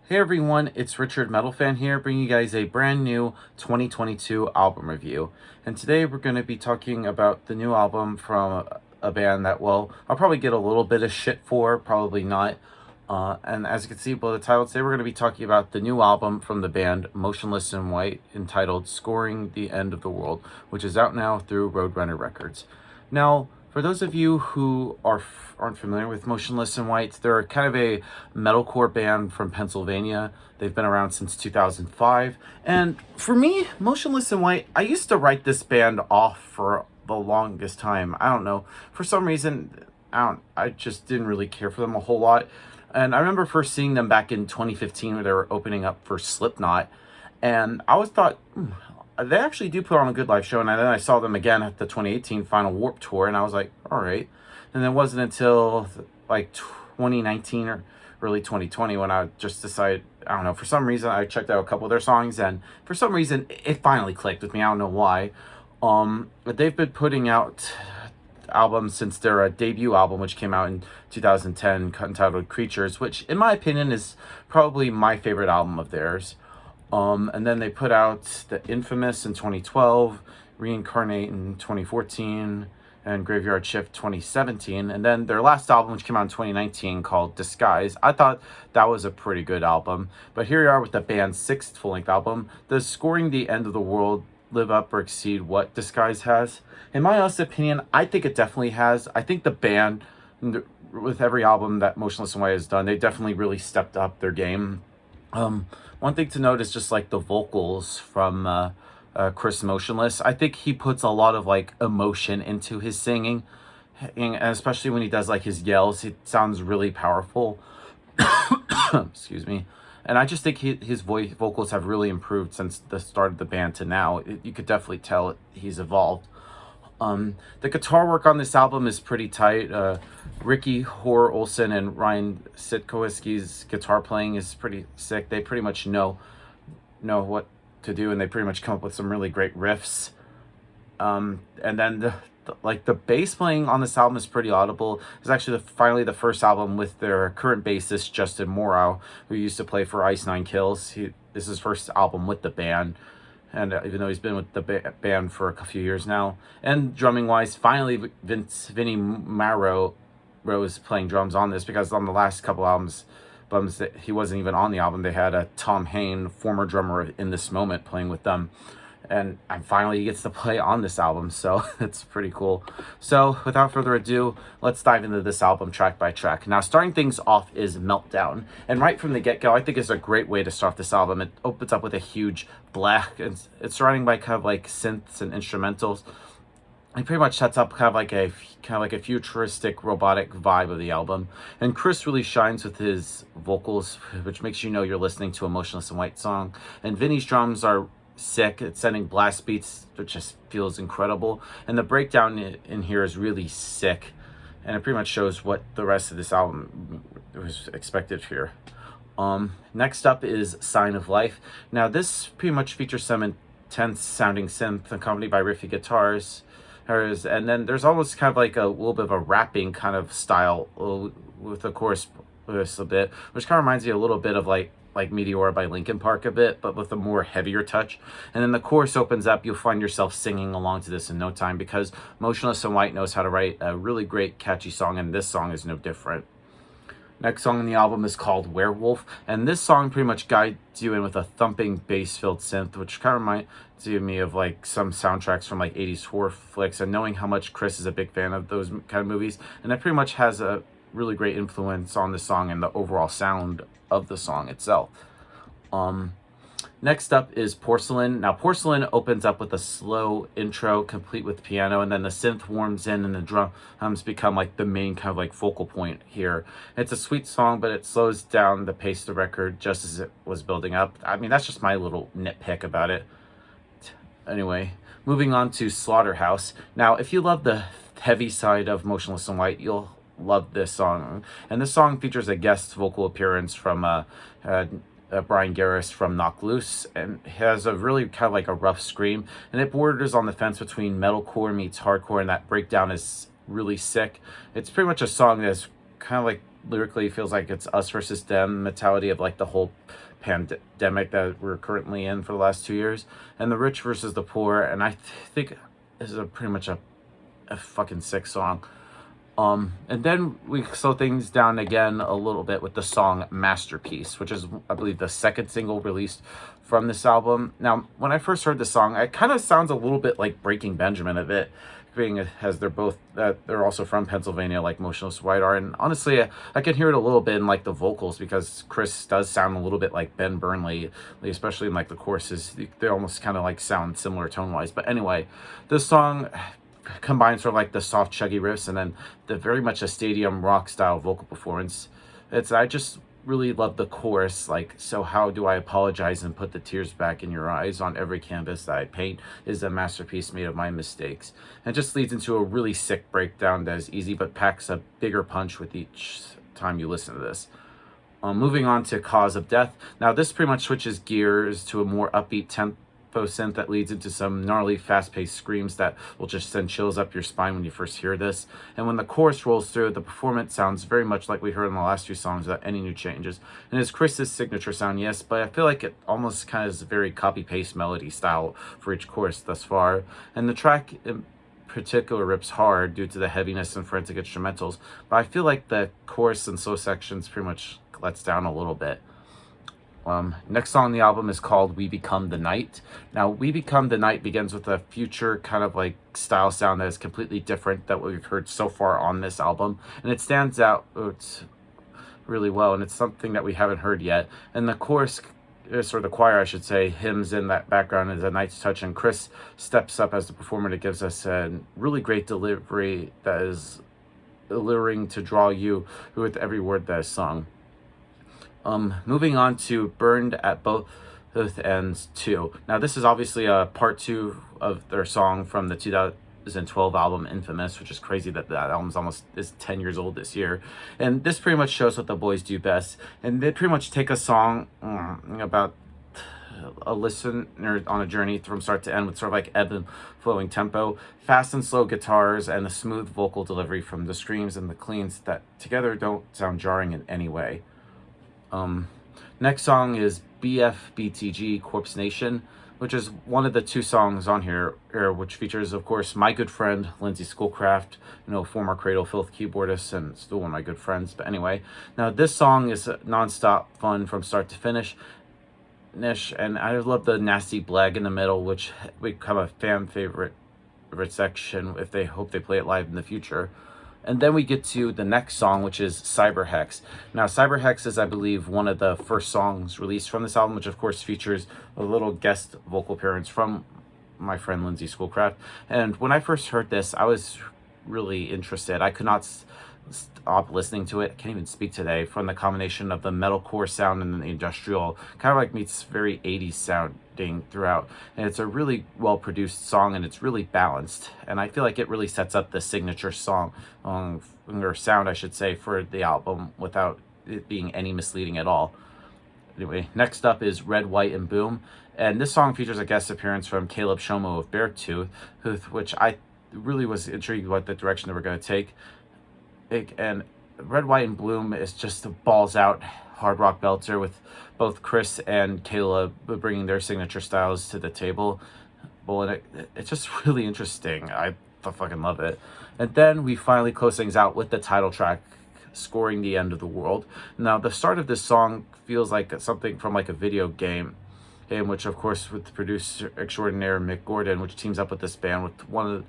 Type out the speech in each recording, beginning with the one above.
Hey everyone, it's Richard Metal Fan here, bringing you guys a brand new 2022 album review. And today we're going to be talking about the new album from a band that, well, I'll probably get a little bit of shit for, probably not. And as you can see by the title, today we're going to be talking about the new album from the band Motionless in White, entitled Scoring the End of the World, which is out now through Roadrunner Records. Now, for those of you who aren't familiar with Motionless in White, they're kind of a metalcore band from Pennsylvania. They've been around since 2005. And for me, Motionless in White, I used to write this band off for the longest time. I don't know. For some reason, I just didn't really care for them a whole lot. And I remember first seeing them back in 2015 where they were opening up for Slipknot. And I always thought, they actually do put on a good live show. And then I saw them again at the 2018 Final Warped Tour. And I was like, all right. And it wasn't until like 2019 or early 2020 when I just decided, I don't know, for some reason I checked out a couple of their songs. And for some reason it finally clicked with me. I don't know why. But they've been putting out albums since their debut album, which came out in 2010, entitled Creatures, which in my opinion is probably my favorite album of theirs. And then they put out the Infamous in 2012, Reincarnate in 2014, and Graveyard Shift 2017. And then their last album, which came out in 2019, called Disguise. I thought that was a pretty good album. But here we are with the band's sixth full-length album. Does Scoring the End of the World live up or exceed what Disguise has? In my honest opinion, I think it definitely has. I think the band, with every album that Motionless in White has done, they definitely really stepped up their game. One thing to note is just like the vocals from Chris Motionless. I think he puts a lot of like emotion into his singing, and especially when he does like his yells, it sounds really powerful. Excuse me. And I just think his vocals have really improved since the start of the band to now. You could definitely tell he's evolved. The guitar work on this album is pretty tight. Ricky Hoare Olsen and Ryan Sitkowiski's guitar playing is pretty sick. They pretty much know what to do, and they pretty much come up with some really great riffs. And then the bass playing on this album is pretty audible. It's actually finally the first album with their current bassist Justin Morrow, who used to play for Ice Nine Kills. This is his first album with the band. And even though he's been with the band for a few years now. And drumming wise, finally Vinny Marrow is playing drums on this, because on the last couple albums that he wasn't even on the album, they had Tom Hain, former drummer in This Moment, playing with them. And finally he gets to play on this album, so it's pretty cool. So without further ado, let's dive into this album track by track. Now, starting things off is Meltdown, and right from the get-go, I think it's a great way to start this album. It opens up with a huge black, and it's surrounding by kind of like synths and instrumentals. It pretty much sets up kind of like a futuristic robotic vibe of the album. And Chris really shines with his vocals, which makes you know you're listening to a Motionless in White song. And Vinny's drums are sick. It's sending blast beats, which just feels incredible. And the breakdown in here is really sick. And it pretty much shows what the rest of this album was expected here. Next up is Sign of Life. Now this pretty much features some intense sounding synth accompanied by riffy guitars. And then there's almost kind of like a little bit of a rapping kind of style with the chorus a bit, which kind of reminds me a little bit of like Meteora by Linkin Park a bit, but with a more heavier touch. And then the chorus opens up, you'll find yourself singing along to this in no time, because Motionless in White knows how to write a really great catchy song, and this song is no different. Next song on the album is called Werewolf, and this song pretty much guides you in with a thumping bass-filled synth, which kind of reminds me of like some soundtracks from like 80s horror flicks, and knowing how much Chris is a big fan of those kind of movies, and that pretty much has a really great influence on the song and the overall sound of the song itself. Next up is Porcelain. Now Porcelain opens up with a slow intro complete with piano, and then the synth warms in and the drums become like the main kind of like focal point here. It's a sweet song, but it slows down the pace of the record just as it was building up. I mean, that's just my little nitpick about it. Anyway, moving on to Slaughterhouse. Now, if you love the heavy side of Motionless in White, you'll love this song. And this song features a guest vocal appearance from Brian Garris from Knock Loose, and has a really kind of like a rough scream, and it borders on the fence between metalcore meets hardcore, and that breakdown is really sick. It's pretty much a song that's kind of like lyrically feels like it's us versus them mentality of like the whole pandemic that we're currently in for the last 2 years, and the rich versus the poor. And I think this is pretty much a fucking sick song. And then we slow things down again a little bit with the song Masterpiece, which is, I believe, the second single released from this album. Now, when I first heard the song, it kind of sounds a little bit like Breaking Benjamin a bit, being as they're also from Pennsylvania, like Motionless White are. And honestly, I can hear it a little bit in like the vocals, because Chris does sound a little bit like Ben Burnley, especially in like the choruses. They almost kind of like sound similar tone-wise. But anyway, this song combines sort of like the soft chuggy riffs and then the very much a stadium rock style vocal performance. I just really love the chorus, like, so how do I apologize and put the tears back in your eyes? On every canvas that I paint is a masterpiece made of my mistakes. And it just leads into a really sick breakdown that is easy but packs a bigger punch with each time you listen to this. Moving on to Cause of Death. Now this pretty much switches gears to a more upbeat tempo synth that leads into some gnarly fast-paced screams that will just send chills up your spine when you first hear this. And when the chorus rolls through, the performance sounds very much like we heard in the last few songs without any new changes. And it's Chris's signature sound, yes, but I feel like it almost kind of is a very copy-paste melody style for each chorus thus far. And the track in particular rips hard due to the heaviness and frantic instrumentals, but I feel like the chorus and slow sections pretty much lets down a little bit. Next song on the album is called We Become the Night. Now, We Become the Night begins with a future kind of like style sound that is completely different than what we've heard so far on this album. And it stands out really well, and it's something that we haven't heard yet. And the chorus, or the choir I should say, hymns in that background is a night's touch, and Chris steps up as the performer that gives us a really great delivery that is alluring to draw you with every word that is sung. Moving on to Burned at Both Ends 2. Now this is obviously a part 2 of their song from the 2012 album Infamous, which is crazy that that album is 10 years old this year. And this pretty much shows what the boys do best. And they pretty much take a song about a listener on a journey from start to end with sort of like ebb and flowing tempo, fast and slow guitars, and a smooth vocal delivery from the screams and the cleans that together don't sound jarring in any way. Next song is BFBTG Corpse Nation, which is one of the 2 songs on here, which features, of course, my good friend Lindsay Schoolcraft, former Cradle Filth keyboardist and still one of my good friends. But anyway, now this song is non-stop fun from start to finish, and I love the nasty blag in the middle, which become a fan favorite section if they hope they play it live in the future. And then we get to the next song, which is Cyber Hex. Now, Cyber Hex is, I believe, one of the first songs released from this album, which, of course, features a little guest vocal appearance from my friend Lindsay Schoolcraft. And when I first heard this, I was really interested. I could not stop listening to it. I can't even speak today, from the combination of the metalcore sound and the industrial, kind of like meets very 80s sounding throughout. And it's a really well-produced song, and it's really balanced. And I feel like it really sets up the signature song, or sound, I should say, for the album without it being any misleading at all. Anyway, next up is Red, White, and Boom. And this song features a guest appearance from Caleb Shomo of Beartooth, which I really was intrigued what the direction they were going to take. And Red, White, and Bloom is just a balls out hard rock belter with both Chris and Caleb bringing their signature styles to the table. Well, and it's just really interesting. I fucking love it. And then we finally close things out with the title track, Scoring the End of the World. Now, the start of this song feels like something from like a video game, in which, of course, with the producer extraordinaire Mick Gordon, which teams up with this band with one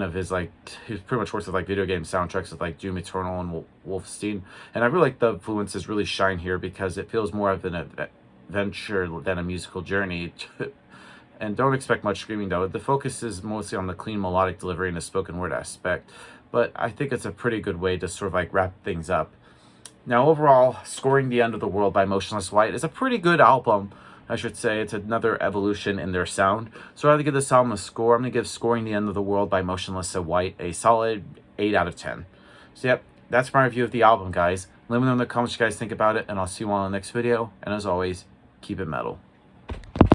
of his, like, he pretty much works with like video game soundtracks with like Doom Eternal and Wolfenstein. And I really like the influences really shine here, because it feels more of an adventure than a musical journey. And don't expect much screaming, though. The focus is mostly on the clean melodic delivery and the spoken word aspect, but I think it's a pretty good way to sort of like wrap things up. Now, overall, Scoring the End of the World by Motionless White is a pretty good album. I should say it's another evolution in their sound. So rather than give this album a score, I'm going to give Scoring the End of the World by Motionless White a solid 8 out of 10. So yep, that's my review of the album, guys. Let me know in the comments what you guys think about it, and I'll see you all in the next video. And as always, keep it metal.